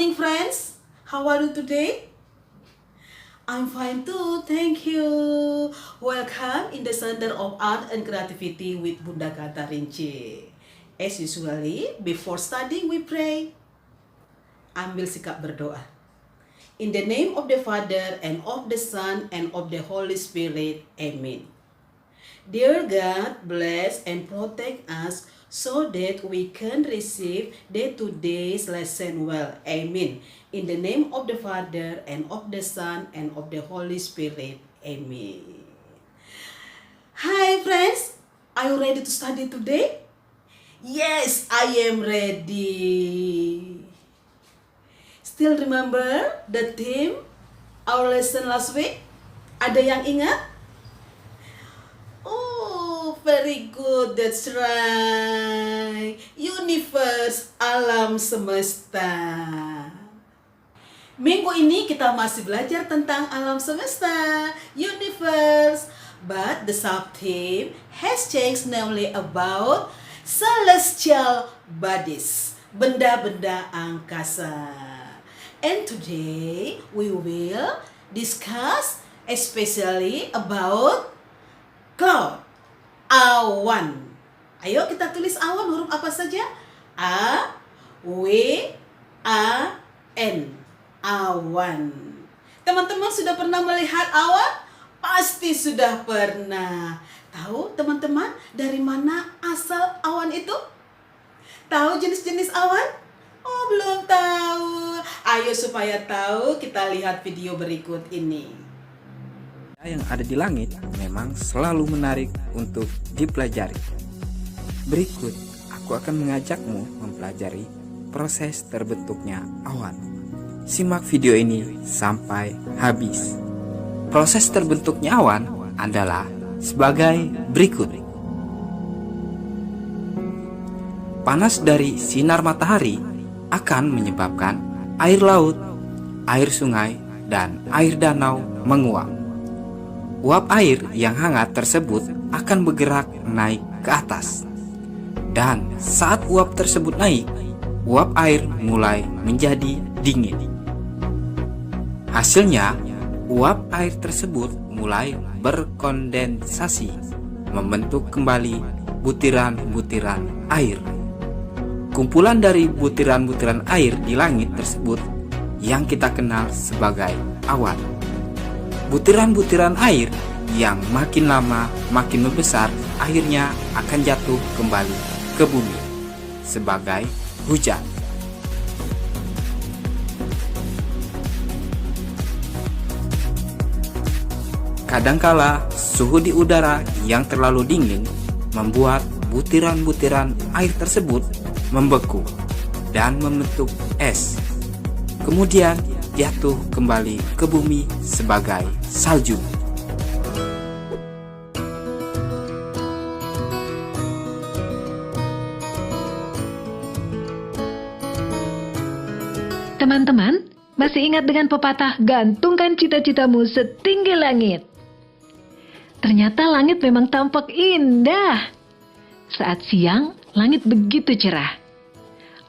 morning, friends. How are you today? I'm fine too, thank you. Welcome in the Center of Art and Creativity with Bunda Katarinci. As usually, before studying we pray. Ambil sikap berdoa. In the name of the Father, and of the Son, and of the Holy Spirit. Amen. Dear God, bless and protect us so that we can receive day-to-day's lesson well. Amen. In the name of the Father, and of the Son, and of the Holy Spirit. Amen. Hi friends, are you ready to study today? Yes, I am ready. Still remember the theme our lesson last week? Ada yang ingat? Oh, very good, that's right. Universe, alam semesta. Minggu ini kita masih belajar tentang alam semesta, universe. But the sub-theme has changed, namely about celestial bodies, benda-benda angkasa. And today we will discuss especially about cloud, awan. Ayo kita tulis awan, huruf apa saja? A, W, A, N. Awan. Teman-teman sudah pernah melihat awan? Pasti sudah pernah. Tahu teman-teman dari mana asal awan itu? Tahu jenis-jenis awan? Oh, belum tahu. Ayo supaya tahu kita lihat video berikut ini. Yang ada di langit memang selalu menarik untuk dipelajari. Berikut aku akan mengajakmu mempelajari proses terbentuknya awan. Simak video ini sampai habis. Proses terbentuknya awan adalah sebagai berikut. Panas dari sinar matahari akan menyebabkan air laut, air sungai, dan air danau menguap. Uap air yang hangat tersebut akan bergerak naik ke atas. Dan saat uap tersebut naik, uap air mulai menjadi dingin. Hasilnya, uap air tersebut mulai berkondensasi, membentuk kembali butiran-butiran air. Kumpulan dari butiran-butiran air di langit tersebut yang kita kenal sebagai awan. Butiran-butiran air yang makin lama makin membesar akhirnya akan jatuh kembali ke bumi sebagai hujan. Kadangkala suhu di udara yang terlalu dingin membuat butiran-butiran air tersebut membeku dan membentuk es. Kemudian jatuh kembali ke bumi sebagai salju. Teman-teman, masih ingat dengan pepatah gantungkan cita-citamu setinggi langit? Ternyata langit memang tampak indah. Saat siang, langit begitu cerah.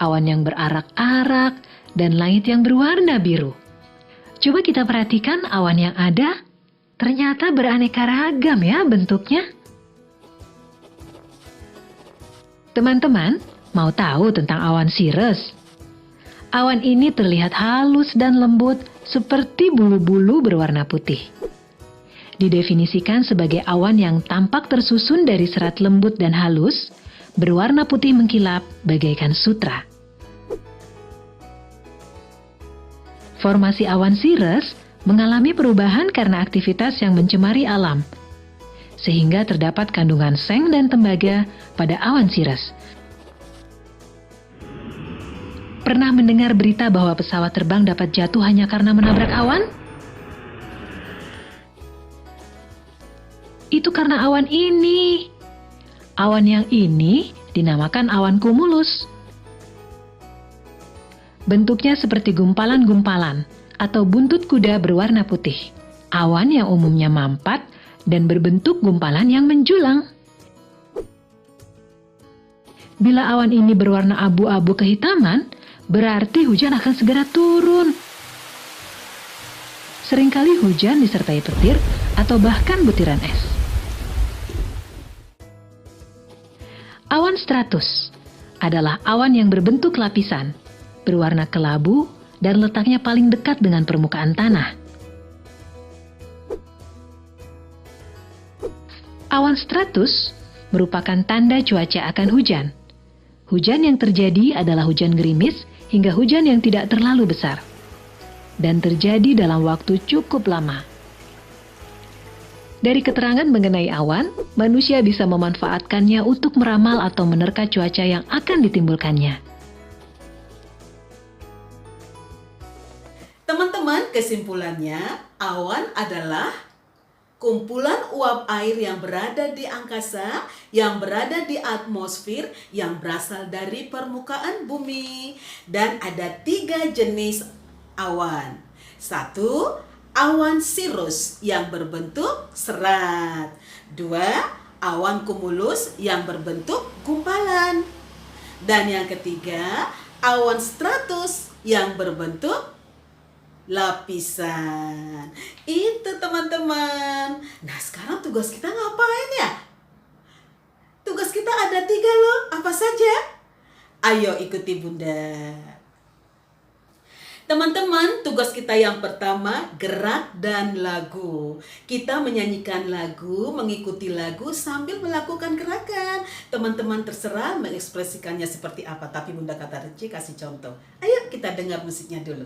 Awan yang berarak-arak dan langit yang berwarna biru. Coba kita perhatikan awan yang ada. Ternyata beraneka ragam ya bentuknya. Teman-teman, mau tahu tentang awan cirrus? Awan ini terlihat halus dan lembut seperti bulu-bulu berwarna putih. Didefinisikan sebagai awan yang tampak tersusun dari serat lembut dan halus, berwarna putih mengkilap bagaikan sutra. Formasi awan cirrus mengalami perubahan karena aktivitas yang mencemari alam, sehingga terdapat kandungan seng dan tembaga pada awan cirrus. Pernah mendengar berita bahwa pesawat terbang dapat jatuh hanya karena menabrak awan? Itu karena awan ini. Awan yang ini dinamakan awan cumulus. Bentuknya seperti gumpalan-gumpalan atau buntut kuda berwarna putih. Awan yang umumnya mampat dan berbentuk gumpalan yang menjulang. Bila awan ini berwarna abu-abu kehitaman, berarti hujan akan segera turun. Seringkali hujan disertai petir atau bahkan butiran es. Awan stratus adalah awan yang berbentuk lapisan, berwarna kelabu, dan letaknya paling dekat dengan permukaan tanah. Awan stratus merupakan tanda cuaca akan hujan. Hujan yang terjadi adalah hujan gerimis hingga hujan yang tidak terlalu besar, dan terjadi dalam waktu cukup lama. Dari keterangan mengenai awan, manusia bisa memanfaatkannya untuk meramal atau menerka cuaca yang akan ditimbulkannya. Teman-teman, kesimpulannya, awan adalah kumpulan uap air yang berada di angkasa, yang berada di atmosfer, yang berasal dari permukaan bumi. Dan ada 3 jenis awan. 1, awan cirrus yang berbentuk serat. 2, awan cumulus yang berbentuk gumpalan. Dan yang ketiga, awan stratus yang berbentuk lapisan. Itu teman-teman. Nah, sekarang tugas kita ngapain ya? Tugas kita ada 3 loh. Apa saja? Ayo ikuti Bunda. Teman-teman, tugas kita yang pertama, gerak dan lagu. Kita menyanyikan lagu, mengikuti lagu sambil melakukan gerakan. Teman-teman terserah mengekspresikannya seperti apa, tapi Bunda Katarinci kasih contoh. Ayo kita dengar musiknya dulu.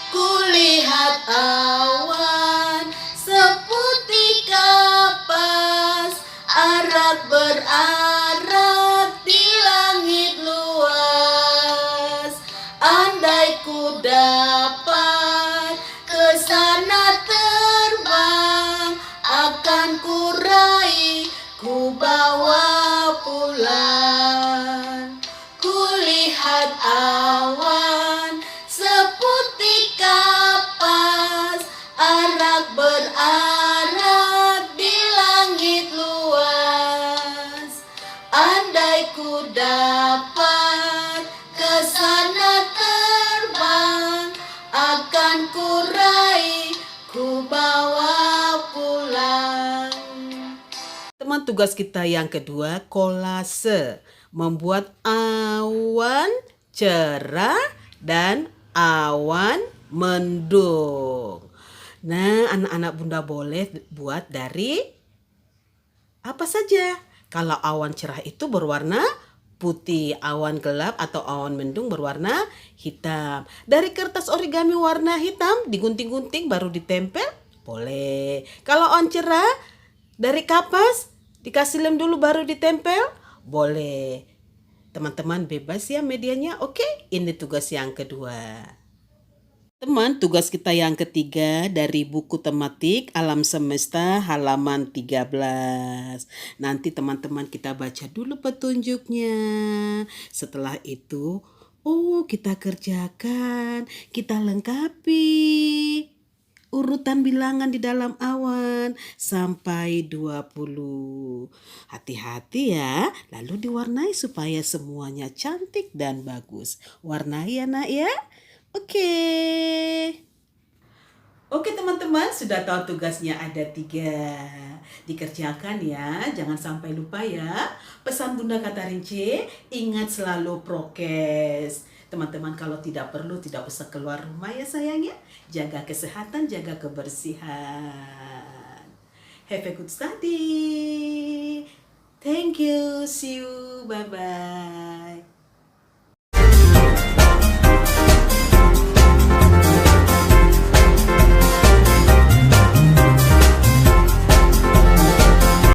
Kulihat awan seputih kapas, arak berarak di langit luas. Andai ku dapat ke sana terbang, akan ku raih, ku bawa pulang. Kulihat awan seputih kapas, arak berarak di langit luas. Andai ku dapat ke sana terbang, akan ku raih, ku bawa pulang. Teman, tugas kita yang kedua, kolase. Membuat awan cerah dan awan mendung. Nah, anak-anak Bunda boleh buat dari apa saja. Kalau awan cerah itu berwarna putih, awan gelap atau awan mendung berwarna hitam. Dari kertas origami warna hitam digunting-gunting baru ditempel, boleh. Kalau awan cerah dari kapas dikasih lem dulu baru ditempel, boleh. Teman-teman bebas ya medianya. Oke, ini tugas yang kedua. Teman, tugas kita yang ketiga dari buku tematik Alam Semesta halaman 13. Nanti teman-teman kita baca dulu petunjuknya. Setelah itu, kita kerjakan, kita lengkapi urutan bilangan di dalam awan sampai 20. Hati-hati ya, lalu diwarnai supaya semuanya cantik dan bagus. Warnai ya nak ya. Oke teman-teman, sudah tahu tugasnya ada 3. Dikerjakan ya, jangan sampai lupa ya. Pesan Bunda Katarinci, ingat selalu prokes. Teman-teman kalau tidak perlu tidak usah keluar rumah ya sayang ya. Jaga kesehatan, jaga kebersihan. Have a good study. Thank you. See you. Bye-bye.